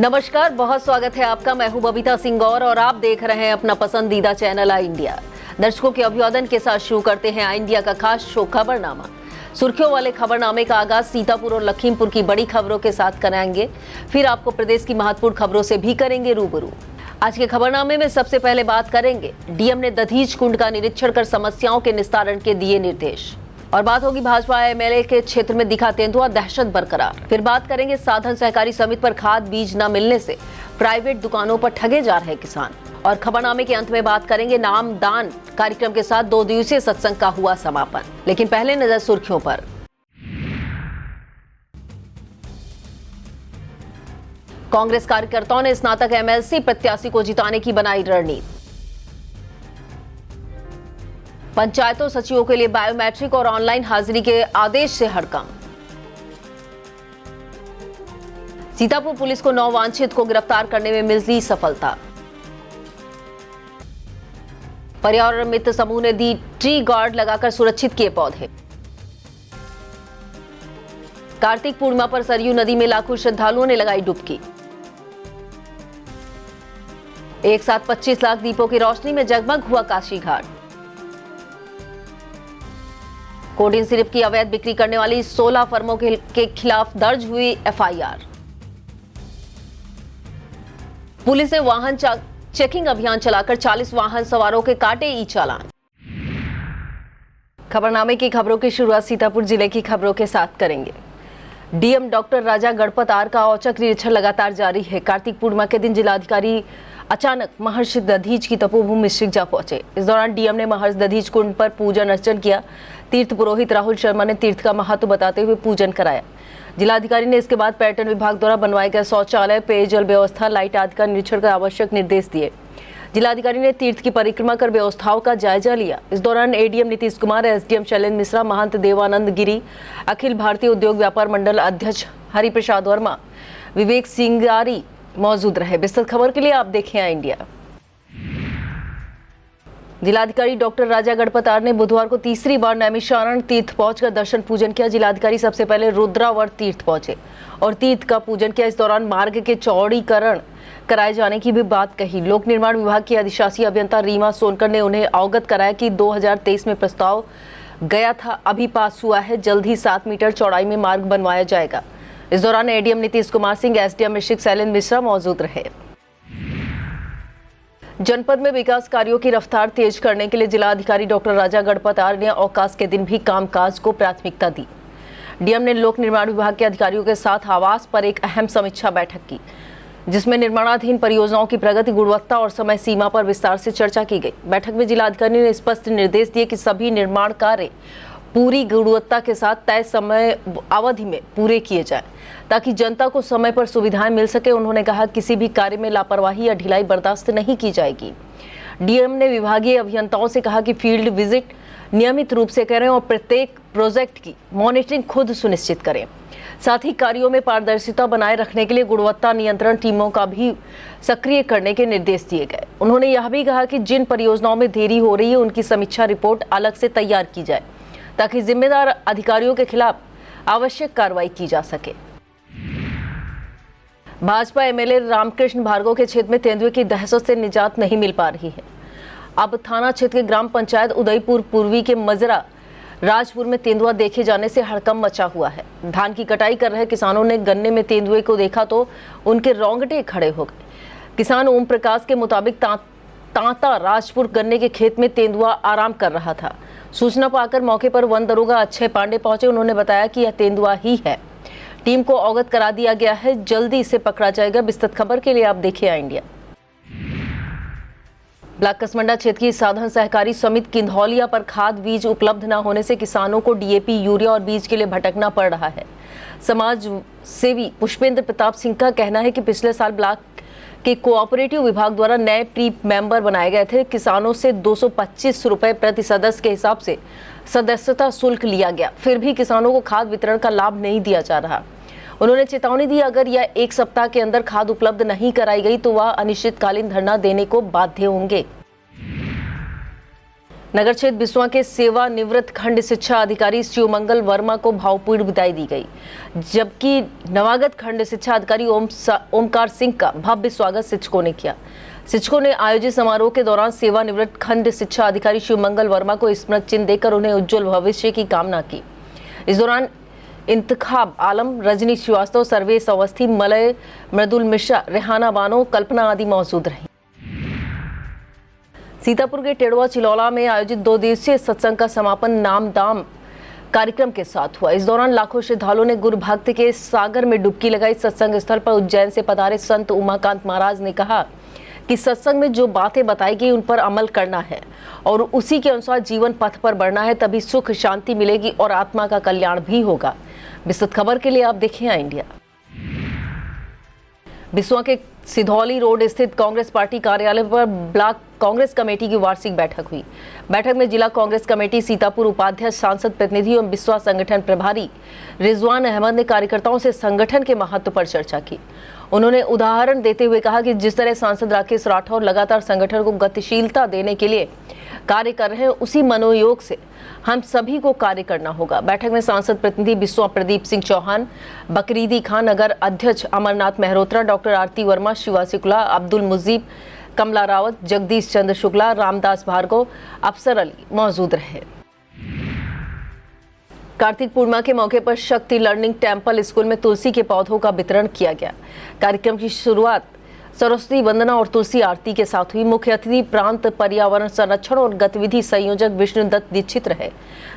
नमस्कार, बहुत स्वागत है आपका। मैं हूं बबीता सिंह गौर और आप देख रहे हैं अपना पसंदीदा चैनल आई इंडिया। दर्शकों के अभिवादन के साथ शुरू करते हैं आई इंडिया का खास शो खबरनामा। सुर्खियों वाले खबरनामे का आगाज सीतापुर और लखीमपुर की बड़ी खबरों के साथ कराएंगे, फिर आपको प्रदेश की महत्वपूर्ण खबरों से भी करेंगे रूबरू। आज के खबरनामे में सबसे पहले बात करेंगे, डीएम ने दधीच कुंड का निरीक्षण कर समस्याओं के निस्तारण के दिए निर्देश। और बात होगी भाजपा एमएलए के क्षेत्र में दिखा तेंदुआ, दहशत बरकरार। फिर बात करेंगे साधन सहकारी समिति पर खाद बीज न मिलने से प्राइवेट दुकानों पर ठगे जा रहे किसान। और खबरनामे के अंत में बात करेंगे नाम दान कार्यक्रम के साथ 2 दिवसीय सत्संग का हुआ समापन। लेकिन पहले नजर सुर्खियों पर। कांग्रेस कार्यकर्ताओं ने स्नातक एमएलसी प्रत्याशी को जिताने की बनाई रणनीति। पंचायतों सचिवों के लिए बायोमेट्रिक और ऑनलाइन हाजिरी के आदेश से हड़कंप। सीतापुर पुलिस को 9 वांछित को गिरफ्तार करने में मिली सफलता। पर्यावरण मित्र समूह ने दी ट्री गार्ड लगाकर सुरक्षित किए पौधे। कार्तिक पूर्णिमा पर सरयू नदी में लाखों श्रद्धालुओं ने लगाई डुबकी। एक साथ 25 लाख दीपों की रोशनी में जगमग हुआ काशी घाट। कोडिन सिरप की अवैध बिक्री करने वाली 16 फर्मों के खिलाफ दर्ज हुई एफआईआर। पुलिस ने वाहन चेकिंग अभियान चलाकर 40 वाहन सवारों के काटे ई चालान। खबरनामे की खबरों की शुरुआत सीतापुर जिले की खबरों के साथ करेंगे। DM doctor Raja Ganpat R का औचक निरीक्षण लगातार जारी है। कार्तिक पूर्णिमा के दिन जिलाधिकारी अचानक महर्षि दधीच की तपोभूमि मिश्रिक जा पहुंचे। इस दौरान डीएम ने महर्षि दधीच कुंड पर पूजन अर्चन किया। तीर्थ पुरोहित राहुल शर्मा ने तीर्थ का महत्व बताते हुए पूजन कराया। जिलाधिकारी ने इसके बाद पर्यटन विभाग द्वारा बनवाए गए शौचालय, पेयजल व्यवस्था, लाइट आदि का निरीक्षण कर आवश्यक निर्देश दिए। जिलाधिकारी ने तीर्थ की परिक्रमा कर व्यवस्थाओं का जायजा लिया। इस दौरान एडीएम नीतीश कुमार, एसडीएम शैलेंद्र मिश्रा, महंत देवानंद गिरी, अखिल भारतीय उद्योग व्यापार मंडल अध्यक्ष हरिप्रसाद वर्मा, विवेक सिंगारी मौजूद रहे। विस्तृत खबर के लिए आप देखें आई इंडिया। जिलाधिकारी डॉक्टर राजा गणपत आर ने बुधवार को तीसरी बार नैमिषारण्य तीर्थ पहुंचकर दर्शन पूजन किया। जिलाधिकारी सबसे पहले रुद्रावर्त तीर्थ पहुंचे और तीर्थ का पूजन किया। इस दौरान मार्ग के चौड़ीकरण कराए जाने की भी बात कही। लोक निर्माण विभाग की अधिशासी अभियंता रीमा सोनकर ने उन्हें अवगत कराया कि 2023 में प्रस्ताव गया था, अभी पास हुआ है। जल्द ही 7 मीटर चौड़ाई में मार्ग बनवाया जाएगा। इस दौरान एडीएम नीतीश कुमार सिंह, एसडीएम मिश्रिक शैलेंद्र मिश्रा मौजूद रहे। जनपद में विकास कार्यों की रफ्तार तेज करने के लिए जिलाधिकारी डॉक्टर राजा गणपत आर ने अवकाश के दिन भी कामकाज को प्राथमिकता दी। डीएम ने लोक निर्माण विभाग के अधिकारियों के साथ आवास पर एक अहम समीक्षा बैठक की, जिसमें निर्माणाधीन परियोजनाओं की प्रगति, गुणवत्ता और समय सीमा पर विस्तार से चर्चा की गई। बैठक में जिलाधिकारी ने स्पष्ट निर्देश दिए कि सभी निर्माण कार्य पूरी गुणवत्ता के साथ तय समय अवधि में पूरे किए जाएं, ताकि जनता को समय पर सुविधाएं मिल सके। उन्होंने कहा किसी भी कार्य में लापरवाही या ढिलाई बर्दाश्त नहीं की जाएगी। डीएम ने विभागीय अभियंताओं से कहा कि फील्ड विजिट नियमित रूप से करें और प्रत्येक प्रोजेक्ट की मॉनिटरिंग खुद सुनिश्चित करें। साथ ही कार्यों में पारदर्शिता बनाए रखने के लिए गुणवत्ता नियंत्रण टीमों का भी सक्रिय करने के निर्देश दिए गए। उन्होंने यह भी कहा कि जिन परियोजनाओं में देरी हो रही है उनकी समीक्षा रिपोर्ट अलग से तैयार की जाए, ताकि जिम्मेदार अधिकारियों के खिलाफ आवश्यक कार्रवाई की जा सके। भाजपा एमएलए रामकृष्ण भार्गव के क्षेत्र में तेंदुए की दहशत से निजात नहीं मिल पा रही है। अब थाना क्षेत्र के ग्राम पंचायत उदयपुर पूर्वी के मजरा राजपुर में तेंदुआ देखे जाने से हड़कंप मचा हुआ है। धान की कटाई कर रहे किसानों ने गन्ने में तेंदुए को देखा तो उनके रोंगटे खड़े हो गए। किसान ओम प्रकाश के मुताबिक तांता राजपुर गन्ने के खेत में तेंदुआ आराम कर रहा था। सूचना पाकर मौके पर वन दरोगा अक्षय पांडे पहुंचे। उन्होंने बताया कि यह तेंदुआ ही है। टीम को अवगत करा दिया गया है, जल्दी इसे पकड़ा जाएगा। विस्तृत खबर के लिए आप देखिए आई इंडिया। ब्लॉक कसमंडा क्षेत्र की साधन सहकारी समिति किंधौलिया पर खाद बीज उपलब्ध न होने से किसानों को डीएपी, यूरिया और बीज के लिए भटकना पड़ रहा है। समाज सेवी पुष्पेंद्र प्रताप सिंह का कहना है कि पिछले साल ब्लॉक के कोऑपरेटिव विभाग द्वारा नए प्री मेंबर बनाए गए थे। किसानों से 225 रुपए प्रति सदस्य के हिसाब से सदस्यता शुल्क लिया गया, फिर भी किसानों को खाद वितरण का लाभ नहीं दिया जा रहा। उन्होंने चेतावनी दी, अगर यह 1 सप्ताह के अंदर खाद उपलब्ध नहीं कराई गई तो वह अनिश्चितकालीन धरना देने को बाध्य होंगे। नगर क्षेत्र बिस्वा के सेवानिवृत्त खंड शिक्षा अधिकारी शिवमंगल वर्मा को भावपूर्ण विदाई दी गई, जबकि नवागत खंड शिक्षा अधिकारी ओमकार सिंह का भव्य स्वागत शिक्षकों ने किया। शिक्षकों ने आयोजित समारोह के दौरान सेवानिवृत्त खंड शिक्षा अधिकारी शिवमंगल वर्मा को स्मृति चिन्ह देकर उन्हें उज्जवल भविष्य की कामना की। इस दौरान इंतखाब आलम, रजनी श्रीवास्तव, सर्वेश अवस्थी, मलय, मृदुल मिश्रा, रेहाना बानो, कल्पना आदि मौजूद रही। सीतापुर के टेड़वा चिलौला में आयोजित 2 दिवसीय सत्संग का समापन नाम दाम कार्यक्रम के साथ हुआ। इस दौरान लाखों श्रद्धालुओं ने गुरु भक्ति के सागर में डुबकी लगाई। सत्संग स्थल पर उज्जैन से पधारे संत उमाकांत महाराज ने कहा कि सत्संग में जो बातें बताई गई उन पर अमल करना है और उसी के अनुसार जीवन पथ पर बढ़ना है, तभी सुख शांति मिलेगी और आत्मा का कल्याण भी होगा। विस्तृत खबर के लिए आप देखें इंडिया। बिस्वा के सिधौली रोड स्थित कांग्रेस पार्टी कार्यालय पर ब्लॉक कांग्रेस कमेटी की वार्षिक बैठक हुई। बैठक में जिला कांग्रेस कमेटी सीतापुर उपाध्यक्ष, सांसद प्रतिनिधि एवं बिस्वा संगठन प्रभारी रिजवान अहमद ने कार्यकर्ताओं से संगठन के महत्व पर चर्चा की। उन्होंने उदाहरण देते हुए कहा कि जिस तरह सांसद राकेश राठौर लगातार संगठन को गतिशीलता देने के लिए कार्य कर रहे हैं, उसी मनोयोग से हम सभी को कार्य करना होगा। बैठक में सांसद प्रतिनिधि बिस्वा प्रदीप सिंह चौहान, बकरीदी खान, नगर अध्यक्ष अमरनाथ मेहरोत्रा, डॉक्टर आरती वर्मा, शिवा शुक्ला, अब्दुल मुजीब, कमला रावत, जगदीश चंद्र शुक्ला, रामदास भार्गव, अफसर अली मौजूद रहे। कार्तिक पूर्णिमा के मौके पर शक्ति लर्निंग टेम्पल स्कूल में तुलसी के पौधों का वितरण किया गया। कार्यक्रम की शुरुआत सरस्वती वंदना और तुलसी आरती के साथ हुई। मुख्य अतिथि प्रांत पर्यावरण संरक्षण और गतिविधि संयोजक विष्णुदत्त दीक्षित रहे।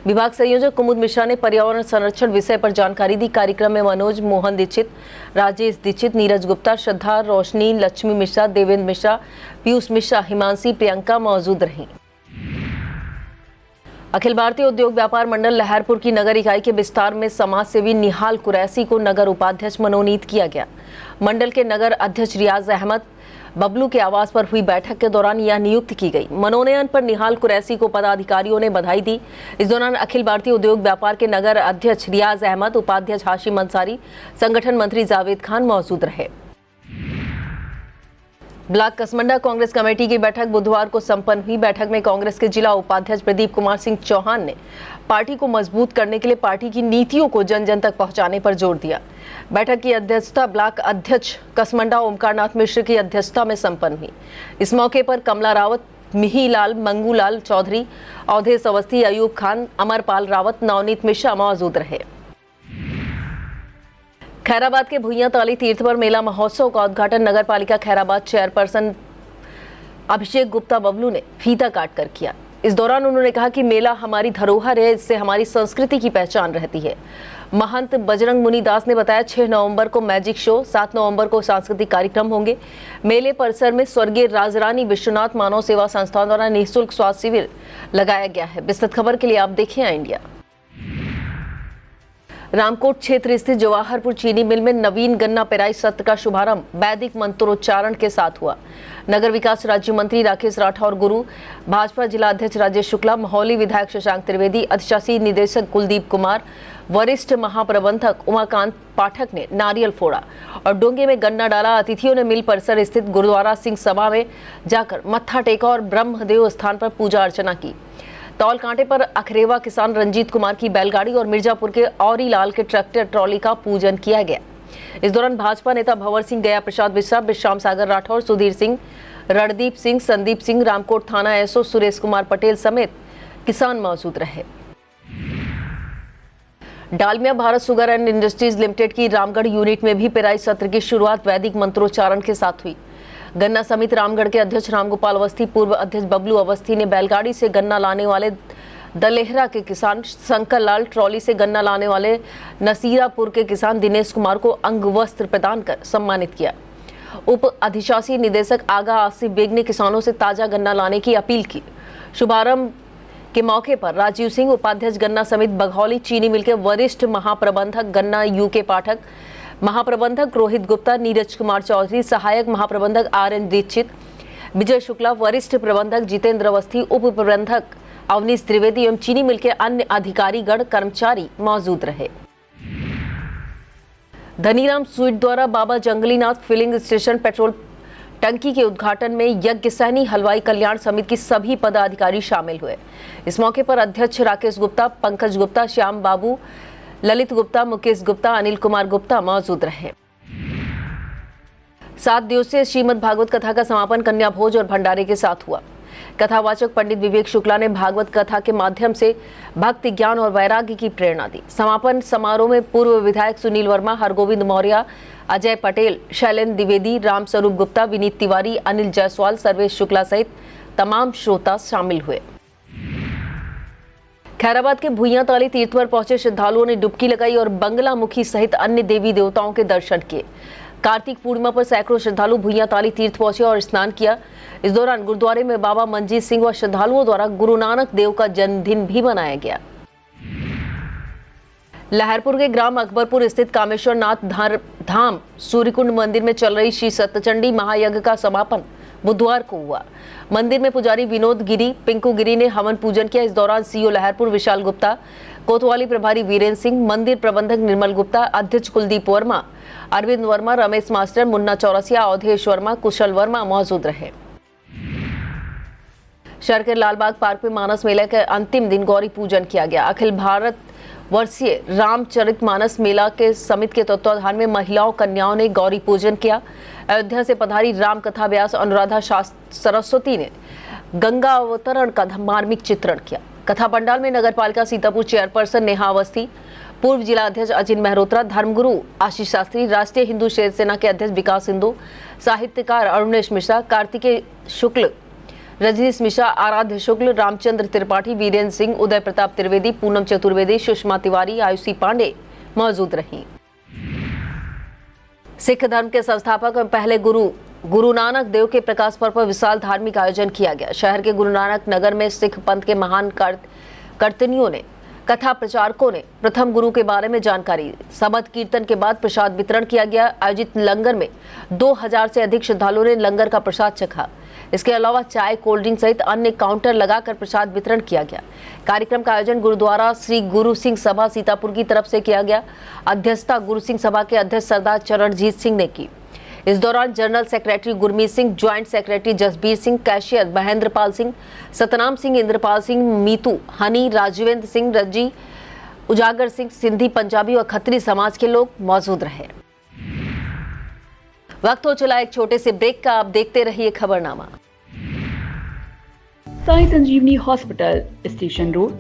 विभाग संयोजक कुमुद मिश्रा ने पर्यावरण संरक्षण विषय पर जानकारी दी। कार्यक्रम में मनोज मोहन दीक्षित, राजेश दीक्षित, नीरज गुप्ता, श्रद्धा, रोशनी, लक्ष्मी मिश्रा, देवेंद्र मिश्रा, पीयूष मिश्रा, हिमांशी, प्रियंका मौजूद रहीं। अखिल भारतीय उद्योग व्यापार मंडल लहरपुर की नगर इकाई के विस्तार में समाज सेवी निहाल कुरैशी को नगर उपाध्यक्ष मनोनीत किया गया। मंडल के नगर अध्यक्ष रियाज अहमद बबलू के आवास पर हुई बैठक के दौरान यह नियुक्ति की गई। मनोनयन पर निहाल कुरैशी को पदाधिकारियों ने बधाई दी। इस दौरान अखिल भारतीय उद्योग व्यापार के नगर अध्यक्ष रियाज अहमद, उपाध्यक्ष हाशिम अंसारी, संगठन मंत्री जावेद खान मौजूद रहे। ब्लॉक कसमंडा कांग्रेस कमेटी की बैठक बुधवार को संपन्न हुई। बैठक में कांग्रेस के जिला उपाध्यक्ष प्रदीप कुमार सिंह चौहान ने पार्टी को मजबूत करने के लिए पार्टी की नीतियों को जन जन तक पहुंचाने पर जोर दिया। बैठक की अध्यक्षता ब्लॉक अध्यक्ष कसमंडा ओमकारनाथ मिश्र की अध्यक्षता में संपन्न हुई। इस मौके पर कमला रावत, मिहीलाल, मंगूलाल चौधरी, अवधेश अवस्थी, अयूब खान, अमरपाल रावत, नवनीत मिश्रा मौजूद रहे। खैराबाद के भुइयां ताली तीर्थ पर मेला महोत्सव का उद्घाटन नगर पालिका खैराबाद चेयरपर्सन अभिषेक गुप्ता बबलू ने फीता काट कर किया। इस दौरान उन्होंने कहा कि मेला हमारी धरोहर है, इससे हमारी संस्कृति की पहचान रहती है। महंत बजरंग मुनि दास ने बताया 6 नवंबर को मैजिक शो, 7 नवंबर को सांस्कृतिक कार्यक्रम होंगे। मेले परिसर में स्वर्गीय राजरानी विश्वनाथ मानव सेवा संस्थान द्वारा निःशुल्क स्वास्थ्य शिविर लगाया गया है। विस्तृत खबर के लिए आप देखें इंडिया। रामकोट क्षेत्र स्थित जवाहरपुर चीनी मिल में नवीन गन्ना पेराई सत्र का शुभारंभ वैदिक मंत्रोच्चारण के साथ हुआ। नगर विकास राज्य मंत्री राकेश राठौर, गुरु भाजपा जिला अध्यक्ष राजेश शुक्ला, महोली विधायक शशांक त्रिवेदी, अधिशासी निदेशक कुलदीप कुमार, वरिष्ठ महाप्रबंधक उमाकांत पाठक ने नारियल फोड़ा और डोंगे में गन्ना डाला। अतिथियों ने मिल परिसर स्थित गुरुद्वारा सिंह सभा में जाकर मत्था टेका और ब्रह्मदेव स्थान पर पूजा अर्चना की। तौल कांटे पर अखरेवा किसान रंजीत कुमार की बैलगाड़ी और मिर्जापुर के औरी लाल के ट्रैक्टर ट्रॉली का पूजन किया गया। इस दौरान भाजपा नेता भंवर सिंह, गया प्रसाद मिश्रा, विश्राम सागर राठौर, सुधीर सिंह, रणदीप सिंह, संदीप सिंह, रामकोट थाना एसओ सुरेश कुमार पटेल समेत किसान मौजूद रहे। Dalmia Bharat sugar and industries limited की रामगढ़ यूनिट में भी पेराई सत्र की शुरुआत वैदिक मंत्रोच्चारण के साथ हुई। गन्ना समिति रामगढ़ के अध्यक्ष रामगोपाल अवस्थी, पूर्व अध्यक्ष बबलू अवस्थी ने बैलगाड़ी से गन्ना लाने वाले दलेहरा के किसान शंकर लाल, ट्रॉली से गन्ना लाने वाले नसीरापुर के किसान दिनेश कुमार को अंग वस्त्र प्रदान कर सम्मानित किया। उप अधिशासी निदेशक आगा आसिफ बेग ने किसानों से ताजा गन्ना लाने की अपील की। शुभारंभ के मौके पर राजीव सिंह, उपाध्यक्ष गन्ना समिति बघौली चीनी मिल के वरिष्ठ महाप्रबंधक गन्ना यूके पाठक, महाप्रबंधक रोहित गुप्ता, नीरज कुमार चौधरी, सहायक महाप्रबंधक आर.एन. दीक्षित, विजय शुक्ला, वरिष्ठ प्रबंधक जितेंद्र अवस्थी, उप प्रबंधक अवनीश त्रिवेदी एवं चीनी मिल के अन्य अधिकारीगण कर्मचारी मौजूद रहे। धनीराम स्वीट द्वारा बाबा जंगलीनाथ फिलिंग स्टेशन पेट्रोल टंकी के उद्घाटन में यज्ञ सैनी हलवाई कल्याण समिति की सभी पदाधिकारी शामिल हुए। इस मौके पर अध्यक्ष राकेश गुप्ता, पंकज गुप्ता, श्याम बाबू, ललित गुप्ता, मुकेश गुप्ता, अनिल कुमार गुप्ता मौजूद रहे। 7 दिवसीय श्रीमद् भागवत कथा का समापन कन्या भोज और भंडारे के साथ हुआ। कथावाचक पंडित विवेक शुक्ला ने भागवत कथा के माध्यम से भक्ति, ज्ञान और वैराग्य की प्रेरणा दी। समापन समारोह में पूर्व विधायक सुनील वर्मा, हरगोविंद मौर्य, अजय पटेल, शैलेंद्र द्विवेदी, राम स्वरूप गुप्ता, विनीत तिवारी, अनिल जायसवाल, सर्वेश शुक्ला सहित तमाम श्रोता शामिल हुए। खैराबाद के भुइयांताली तीर्थ पर पहुंचे श्रद्धालुओं ने डुबकी लगाई और बंगलामुखी सहित अन्य देवी देवताओं के दर्शन किए। कार्तिक पूर्णिमा पर सैकड़ों श्रद्धालु भुइयांताली तीर्थ पहुंचे और स्नान किया। इस दौरान गुरुद्वारे में बाबा मंजीत सिंह व श्रद्धालुओं द्वारा गुरु नानक देव का जन्मदिन भी मनाया गया। लहरपुर के ग्राम अकबरपुर स्थित कामेश्वर नाथ धाम सूर्यकुंड मंदिर में चल रही श्री सत्यचंडी महायज्ञ का समापन बुधवार को हुआ। मंदिर में पुजारी विनोद गिरी, पिंकू गिरी ने हवन पूजन किया। इस दौरान सीओ लहरपुर विशाल गुप्ता, कोतवाली प्रभारी वीरेंद्र सिंह, मंदिर प्रबंधक निर्मल गुप्ता, अध्यक्ष कुलदीप वर्मा, अरविंद वर्मा, रमेश मास्टर, मुन्ना चौरसिया, अवधेश वर्मा, कुशल वर्मा मौजूद रहे। शहर के लालबाग पार्क में मानस मेला के अंतिम दिन गौरी पूजन किया गया। अखिल भारत वर्षीय रामचरितमानस मेला के समिति के तत्वाधान में महिलाओं, कन्याओं ने गौरी पूजन किया। अयोध्या से पधारी राम कथा व्यास अनुराधा सरस्वती ने गंगा अवतरण का मार्मिक चित्रण किया। कथा पंडाल में नगरपालिका सीतापुर चेयरपर्सन नेहा अवस्थी, पूर्व जिला अध्यक्ष अजिन मेहरोत्रा, धर्मगुरु आशीष शास्त्री, राष्ट्रीय हिंदू शेर सेना के अध्यक्ष विकास सिंधु, साहित्यकार अरुणेश मिश्रा, कार्तिकेय शुक्ल, रजनीश मिश्रा, आराध्य शुक्ल, रामचंद्र त्रिपाठी, वीरेंद्र सिंह, उदय प्रताप त्रिवेदी, पूनम चतुर्वेदी, सुषमा तिवारी, आयुषी पांडे मौजूद रहीं। सिख धर्म के संस्थापक और पहले गुरु नानक देव के प्रकाश पर्व पर विशाल धार्मिक आयोजन किया गया। शहर के गुरु नानक नगर में सिख पंथ के महान कीर्तनियों ने, कथा प्रचारकों ने प्रथम गुरु के बारे में जानकारी दी। सबद कीर्तन के बाद प्रसाद वितरण किया गया। आयोजित लंगर में 2000 से अधिक श्रद्धालुओं ने लंगर का प्रसाद चखा। इसके अलावा चाय, कोल्ड ड्रिंक सहित अन्य काउंटर लगाकर प्रसाद वितरण किया गया। कार्यक्रम का आयोजन गुरुद्वारा श्री गुरु सिंह सभा सीतापुर की तरफ से किया गया। अध्यक्षता गुरु सिंह सभा के अध्यक्ष सरदार चरणजीत सिंह ने की। इस दौरान general secretary Gurmeet Singh, joint secretary Jasbir Singh, cashier Mahendra Pal Singh, Satnam Singh, Indrapal Singh, Meetu, Honey, Rajvinder Singh, Rajji, Ujagar Singh, Sindhi, Punjabi और खत्री समाज के लोग मौजूद रहे। वक्त हो चला एक छोटे से ब्रेक का। आप देखते रहिए खबरनामा। Sai Sanjeevani hospital, station road,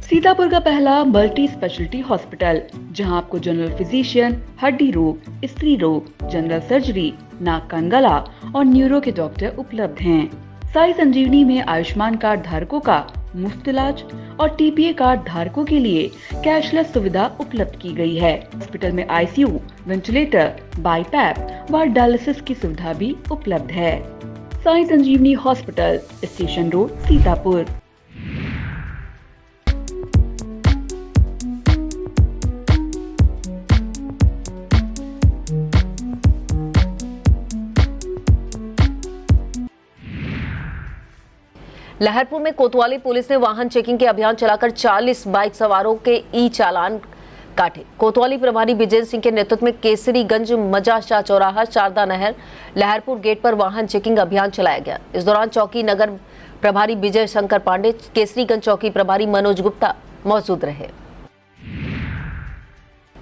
Sitapur का पहला मल्टी स्पेशलिटी हॉस्पिटल, जहां आपको जनरल फिजिशियन, हड्डी रोग, स्त्री रोग, जनरल सर्जरी, नाक कान गला और न्यूरो के डॉक्टर उपलब्ध हैं। साई संजीवनी में आयुष्मान कार्ड धारकों का मुफ्त इलाज और टीपीए कार्ड धारकों के लिए कैशलेस सुविधा उपलब्ध की गई है। हॉस्पिटल में आईसीयू, वेंटिलेटर, बाईपैप व डायलिसिस की सुविधा भी उपलब्ध है। Sai Sanjeevani hospital, station road, Sitapur. Laharpur में कोतवाली पुलिस ने वाहन चेकिंग के अभियान चलाकर 40 बाइक सवारों के ई चालान काटे। कोतवाली प्रभारी विजय सिंह के नेतृत्व में केसरीगंज, मजा शाह चौराहा, शारदा नहर, लहरपुर गेट पर वाहन चेकिंग अभियान चलाया गया। इस दौरान चौकी नगर प्रभारी विजय शंकर पांडे, केसरीगंज चौकी प्रभारी मनोज गुप्ता मौजूद रहे।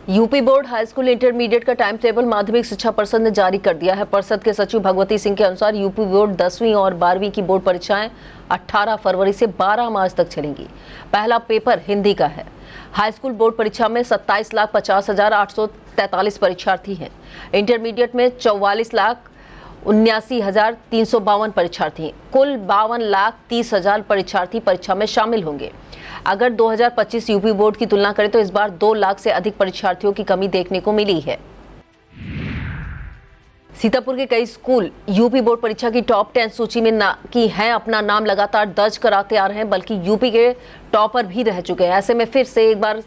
UP board high school intermediate का टाइम टेबल माध्यमिक शिक्षा परिषद ने जारी कर दिया है। परिषद के सचिव भगवती सिंह के अनुसार यूपी बोर्ड 10वीं और 12वीं की बोर्ड परीक्षाएं 18 फरवरी से 12 मार्च तक चलेंगी। पहला पेपर हिंदी का है। हाई स्कूल बोर्ड परीक्षा में 27,50,843 परीक्षार्थी हैं। इंटरमीडिएट में 44,79,352 परीक्षार्थी हैं। कुल 52,30,000 परीक्षार्थी परीक्षा में शामिल होंगे। अगर 2025 यूपी बोर्ड की तुलना करें तो इस बार 2 लाख से अधिक परीक्षार्थियों की कमी देखने को मिली है। सीतापुर के कई स्कूल यूपी बोर्ड परीक्षा की टॉप 10 सूची में अपना नाम लगातार दर्ज कराते आ रहे हैं, बल्कि यूपी के टॉपर भी रह चुके हैं। ऐसे में फिर से एक बार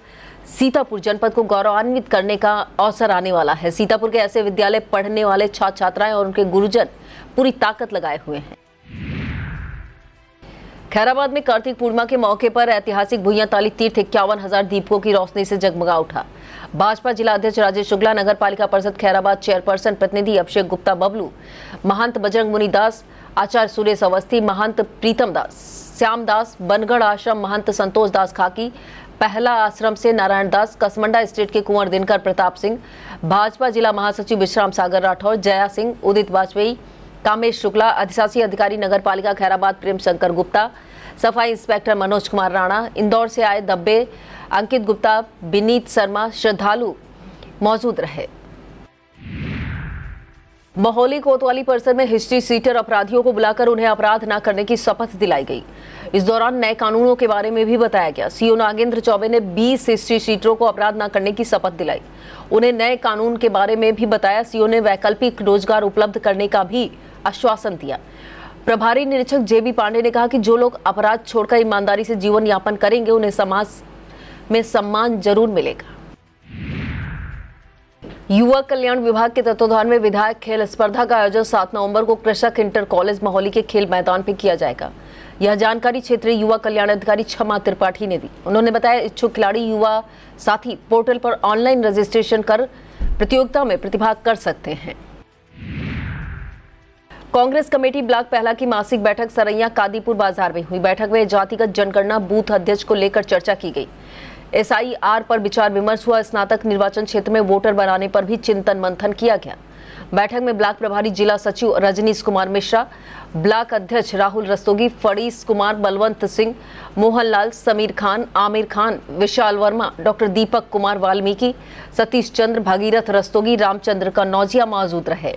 सीतापुर जनपद को गौरवान्वित करने का अवसर आने वाला है। सीतापुर के ऐसे विद्यालय पढ़ने वाले छात्र छात्राएं और उनके गुरुजन पूरी ताकत लगाए हुए हैं। खैराबाद में कार्तिक पूर्णिमा के मौके पर ऐतिहासिक भुइयांताली तीर्थ 51,000 दीपकों की रोशनी से जगमगा उठा। भाजपा जिला अध्यक्ष राजेश शुक्ला, नगर पालिका परिषद खैराबाद चेयरपर्सन प्रतिनिधि अभिषेक गुप्ता बबलू, महंत बजरंग मुनि दास, आचार्य सुरेश अवस्थी, महंत प्रीतम दास, श्याम दास, बनगढ़ आश्रम महंत संतोष दास खाकी, पहला आश्रम से नारायण दास, कसमंडा स्टेट के कुंवर दिनकर प्रताप सिंह, भाजपा जिला महासचिव विश्राम सागर राठौर, जया सिंह, उदित वाजपेयी, कामेश शुक्ला, अधिशासी अधिकारी नगर पालिका खैराबाद प्रेम शंकर गुप्ता, सफाई इंस्पेक्टर मनोज कुमार राणा, इंदौर से आए दब्बे अंकित गुप्ता, विनीत शर्मा श्रद्धालु मौजूद रहे। मोहाली कोतवाली परिसर में हिस्ट्री सीटर अपराधियों को बुलाकर उन्हें अपराध न करने की शपथ दिलाई गई। इस दौरान नए कानूनों के बारे में भी बताया गया। सीओ नागेंद्र चौबे ने 20 हिस्ट्री सीटरों को अपराध न करने की शपथ दिलाई। उन्हें नए कानून के बारे में भी बताया। सीओ ने वैकल्पिक रोजगार उपलब्ध करने का भी आश्वासन दिया। प्रभारी निरीक्षक जेबी पांडे ने कहा कि जो लोग अपराध छोड़कर ईमानदारी से जीवन यापन करेंगे उन्हें समाज में सम्मान जरूर मिलेगा। युवा कल्याण विभाग के तत्वाधान में विधायक खेल स्पर्धा का आयोजन 7 नवंबर को कृषक इंटर कॉलेज मोहाली के खेल मैदान पर किया जाएगा। यह जानकारी क्षेत्रीय युवा कल्याण अधिकारी क्षमा त्रिपाठी ने दी। उन्होंने बताया इच्छुक खिलाड़ी युवा साथी पोर्टल पर ऑनलाइन रजिस्ट्रेशन कर प्रतियोगिता में प्रतिभाग कर सकते हैं। कांग्रेस कमेटी ब्लॉक पहला की मासिक बैठक सरैया कादीपुर बाजार में हुई। बैठक में जातिगत जनगणना बूथ अध्यक्ष को लेकर चर्चा की गई। SIR पर विचार विमर्श हुआ। स्नातक निर्वाचन क्षेत्र में वोटर बनाने पर भी चिंतन मंथन किया गया। बैठक में ब्लॉक प्रभारी जिला सचिव रजनीश कुमार मिश्रा, ब्लॉक अध्यक्ष राहुल रस्तोगी, फड़ीस कुमार, बलवंत सिंह, मोहनलाल, समीर खान, आमिर खान, विशाल वर्मा, डॉक्टर दीपक कुमार वाल्मीकि, सतीश चंद्र, भगीरथ रस्तोगी, रामचंद्र कन्नौजिया मौजूद रहे।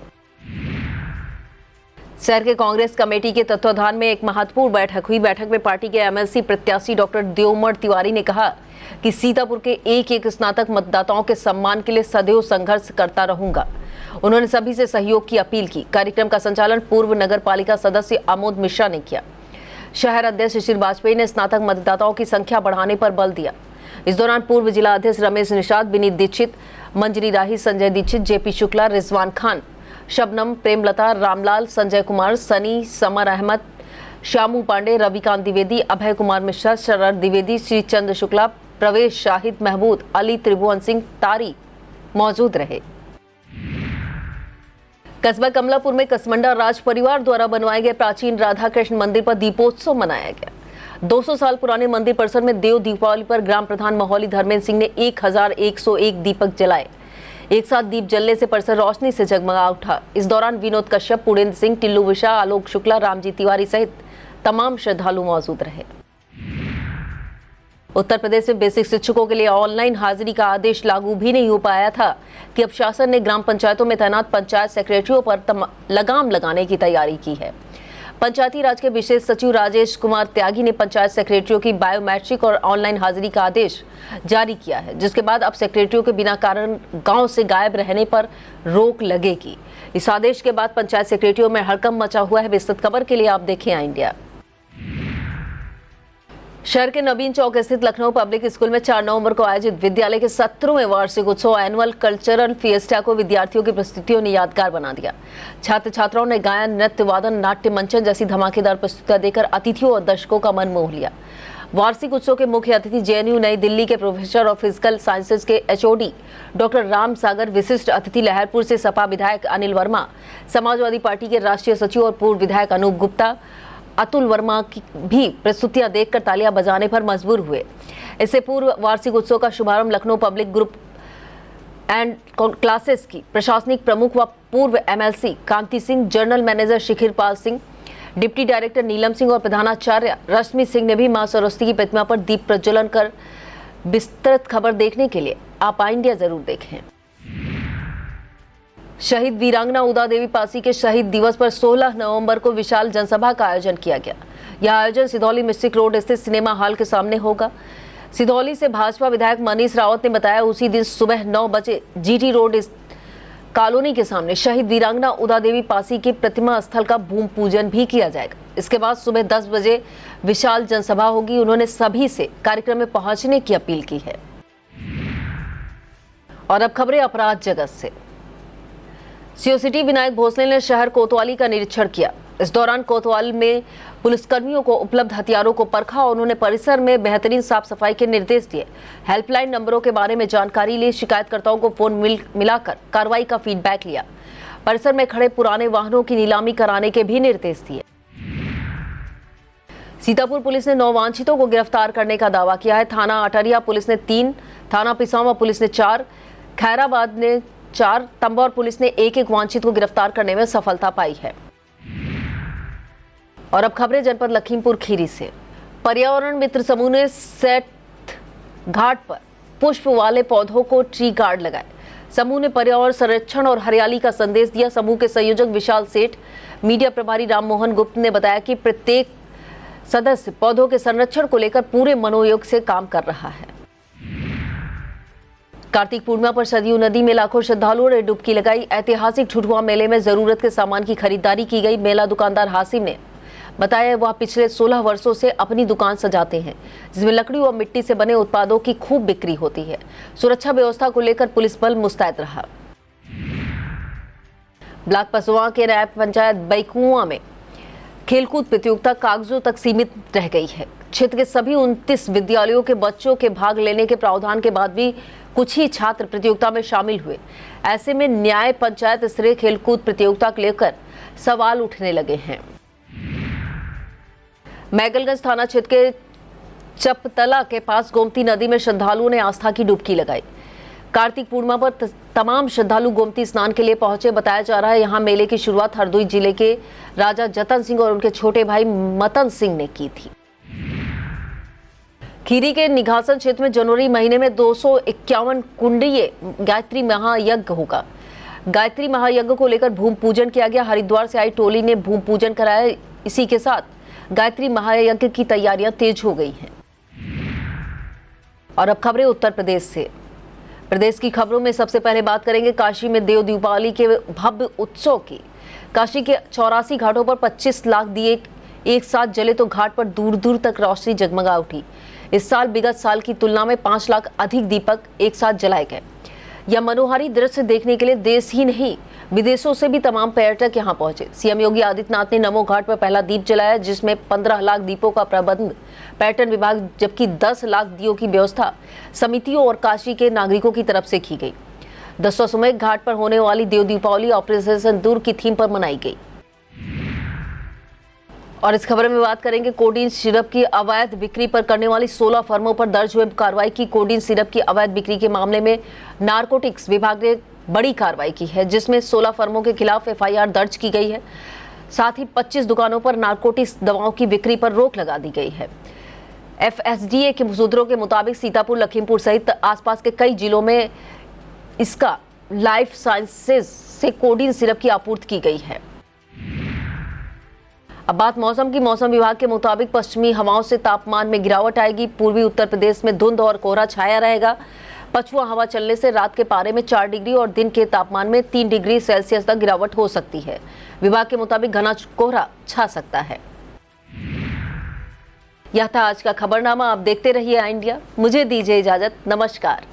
शहर के कांग्रेस कमेटी के तत्वाधान में एक महत्वपूर्ण बैठक हुई। बैठक में पार्टी के MLC प्रत्याशी डॉक्टर देवमण तिवारी ने कहा कि सीतापुर के एक स्नातक मतदाताओं के सम्मान के लिए सदैव संघर्ष करता रहूंगा। उन्होंने सभी से सहयोग की अपील की। कार्यक्रम का संचालन पूर्व नगर पालिका सदस्य आमोद मिश्रा ने किया। शहर अध्यक्ष शिशिर वाजपेयी ने स्नातक मतदाताओं की संख्या बढ़ाने पर बल दिया। इस दौरान पूर्व जिला अध्यक्ष रमेश निषाद, विनीत दीक्षित, मंजरी राही, संजय दीक्षित, JP शुक्ला, रिजवान खान, शबनम, प्रेमलता, रामलाल, संजय कुमार, सनी, समर अहमद, श्यामू पांडे, रविकांत द्विवेदी, अभय कुमार मिश्रा, शरद द्विवेदी, श्री चंद्र शुक्ला, प्रवेश, शाहिद महमूद, अली, त्रिभुवन सिंह, तारी मौजूद रहे। कस्बा कमलापुर में कसमंडा राज परिवार द्वारा बनवाए गए प्राचीन राधा कृष्ण मंदिर पर दीपोत्सव मनाया गया। 200 साल पुराने मंदिर परिसर में देव दीपावली पर ग्राम प्रधान मोहाली धर्मेंद्र सिंह ने 1101 दीपक जलाए। एक साथ दीप जलने से परिसर रोशनी से जगमगा उठा। इस दौरान विनोद कश्यप, पुरेंद्र सिंह, टिल्लू विशा, आलोक शुक्ला, रामजी तिवारी सहित तमाम श्रद्धालु मौजूद रहे। उत्तर प्रदेश में बेसिक शिक्षकों के लिए ऑनलाइन हाजिरी का आदेश लागू भी नहीं हो पाया था कि अब शासन ने ग्राम पंचायतों में तैनात पंचायत सेक्रेटरियों पर लगाम लगाने की तैयारी की है। पंचायती राज के विशेष सचिव राजेश कुमार त्यागी ने पंचायत सेक्रेटरियों की बायोमेट्रिक और ऑनलाइन हाजिरी का आदेश जारी किया है, जिसके बाद अब सेक्रेटरियों के बिना कारण गांव से गायब रहने पर रोक लगेगी। इस आदेश के बाद पंचायत सेक्रेटरियों में हड़कंप मचा हुआ है। विस्तृत खबर के लिए आप देखें इंडिया। शहर के नवीन चौक स्थित लखनऊ पब्लिक स्कूल में 4 नवंबर को आयोजित विद्यालय के 17वें वार्षिक उत्सव एनुअल कल्चरल फिएस्टा को विद्यार्थियों की प्रस्तुतियों ने यादगार बना दिया। छात्र छात्राओं ने गायन, नृत्य, वादन, नाट्य मंचन जैसी धमाकेदार प्रस्तुतियां देकर अतिथियों और दर्शकों का मन मोह लिया। वार्षिक उत्सव के मुख्य अतिथि JNU नई दिल्ली के प्रोफेसर ऑफ फिजिकल साइंसेज के HOD डॉक्टर राम सागर, विशिष्ट अतिथि लहरपुर से सपा विधायक अनिल वर्मा, समाजवादी पार्टी के राष्ट्रीय सचिव और पूर्व विधायक अनूप गुप्ता, अतुल वर्मा की भी प्रस्तुतियां देखकर तालियां बजाने पर मजबूर हुए। इससे पूर्व वार्षिक उत्सव का शुभारंभ Lucknow public group and classes की प्रशासनिक प्रमुख व पूर्व MLC कांति Singh, general manager शिखिर Pal Singh, deputy director नीलम सिंह और प्रधानाचार्य रश्मि सिंह ने भी मां सरस्वती की प्रतिमा पर दीप प्रज्वलन कर। विस्तृत खबर देखने के लिए आप इंडिया जरूर देखें। शहीद वीरांगना उदा देवी पासी के शहीद दिवस पर 16 नवंबर को विशाल जनसभा का आयोजन किया गया। यह आयोजन सिधौली मिस्टिक रोड स्थित सिनेमा हॉल के सामने होगा। सिधौली से भाजपा विधायक मनीष रावत ने बताया उसी दिन सुबह 9 बजे GT रोड कॉलोनी के सामने शहीद वीरांगना उदा देवी पासी की प्रतिमा स्थल का भूमि पूजन भी किया जाएगा। इसके बाद सुबह 10 बजे विशाल जनसभा होगी। उन्होंने सभी से कार्यक्रम में पहुंचने की अपील की है। और अब खबरें अपराध जगत से। CO सिटी विनायक भोसले ने शहर कोतवाली का निरीक्षण किया। इस दौरान कोतवाल में पुलिसकर्मियों को उपलब्ध हथियारों को परखा और उन्होंने परिसर में बेहतरीन साफ सफाई के निर्देश दिए। हेल्पलाइन नंबरों के बारे में जानकारी ली, शिकायतकर्ताओं को फोन मिलाकर कार्रवाई का फीडबैक लिया। परिसर में खड़े पुराने वाहनों की नीलामी कराने के भी निर्देश दिए। सीतापुर पुलिस ने 9 वांछितों को गिरफ्तार करने का दावा किया है। थाना अटरिया पुलिस ने 3, थाना पिसावा पुलिस ने 4, खैराबाद ने 4, तंबौर पुलिस ने 1 वांछित को गिरफ्तार करने में सफलता पाई है। और अब खबरें जनपद लखीमपुर खीरी से। पर्यावरण मित्र समूह ने सेट घाट पर पुष्प वाले पौधों को ट्री गार्ड लगाए। समूह ने पर्यावरण संरक्षण और हरियाली का संदेश दिया। समूह के संयोजक विशाल सेठ, मीडिया प्रभारी राममोहन गुप्त ने बताया कि प्रत्येक सदस्य पौधों के संरक्षण को लेकर पूरे मनोयोग से काम कर रहा है। कार्तिक पूर्णिमा पर सरयू नदी में लाखों श्रद्धालुओं ने डुबकी लगाई। ऐतिहासिक ठुठुआ मेले में जरूरत के सामान की खरीदारी की गई। मेला दुकानदार हासिम ने बताया वह पिछले 16 वर्षों से अपनी दुकान सजाते हैं, जिसमें लकड़ी और मिट्टी से बने उत्पादों की खूब बिक्री होती है। सुरक्षा व्यवस्था को लेकर पुलिस बल मुस्तैद रहा। ब्लॉक पसवा के नायब पंचायत बैकुआ में खेलकूद प्रतियोगिता कागजों तक सीमित रह गई है। क्षेत्र के सभी 29 विद्यालयों के बच्चों के भाग लेने के प्रावधान के बाद भी कुछ ही छात्र प्रतियोगिता में शामिल हुए। ऐसे में न्याय पंचायत स्तरीय खेलकूद प्रतियोगिता को लेकर सवाल उठने लगे हैं। मैगलगंज थाना क्षेत्र के चपतला के पास गोमती नदी में श्रद्धालुओं ने आस्था की डुबकी लगाई। कार्तिक पूर्णिमा पर तमाम श्रद्धालु गोमती स्नान के लिए पहुंचे। बताया जा रहा है यहाँ मेले की शुरुआत हरदोई जिले के राजा जतन सिंह और उनके छोटे भाई मतन सिंह ने की थी। खीरी के निघासन क्षेत्र में जनवरी महीने में 251 कुंडीय गायत्री महायज्ञ होगा। गायत्री महायज्ञ को लेकर भूमि पूजन किया गया। हरिद्वार से आई टोली ने भूमि पूजन कराया। इसी के साथ गायत्री महायज्ञ की तैयारियां तेज हो गई हैं। और अब खबरें उत्तर प्रदेश से। प्रदेश की खबरों में सबसे पहले बात करेंगे काशी में देव दीपावली के भव्य उत्सव की। काशी के 84 घाटों पर 25 लाख दिए एक साथ जले तो घाट पर दूर दूर तक रोशनी जगमगा उठी। इस साल विगत साल की तुलना में 5 लाख अधिक दीपक एक साथ जलाए गए। यह मनोहारी दृश्य देखने के लिए देश ही नहीं विदेशों से भी तमाम पर्यटक यहां पहुंचे। सीएम योगी आदित्यनाथ ने नमो घाट पर पहला दीप जलाया, जिसमें 15 लाख दीपों का प्रबंध पर्यटन विभाग, जबकि 10 लाख दियों की व्यवस्था समितियों और काशी के नागरिकों की तरफ से की गई। दशाश्वमेध घाट पर होने वाली देव दीपावली ऑपरेशन सिंदूर की थीम पर मनाई गई। और इस खबर में बात करेंगे कोडीन सिरप की अवैध बिक्री पर करने वाली 16 फर्मों पर दर्ज हुए कार्रवाई की। कोडीन सिरप की अवैध बिक्री के मामले में नारकोटिक्स विभाग ने बड़ी कार्रवाई की है, जिसमें 16 फर्मों के खिलाफ एफआईआर दर्ज की गई है। साथ ही 25 दुकानों पर नारकोटिक्स दवाओं की बिक्री पर रोक लगा दी गई है। एफएसडीए के सूत्रों के मुताबिक सीतापुर, लखीमपुर सहित आसपास के कई जिलों में इसका लाइफ साइंसेज से कोडीन सिरप की आपूर्ति की गई है। अब बात मौसम की। मौसम विभाग के मुताबिक पश्चिमी हवाओं से तापमान में गिरावट आएगी। पूर्वी उत्तर प्रदेश में धुंध और कोहरा छाया रहेगा। पछुआ हवा चलने से रात के पारे में 4 डिग्री और दिन के तापमान में 3 डिग्री सेल्सियस तक गिरावट हो सकती है। विभाग के मुताबिक घना कोहरा छा सकता है। यह था आज का खबरनामा। आप देखते रहिए आई इंडिया। मुझे दीजिए इजाजत। नमस्कार।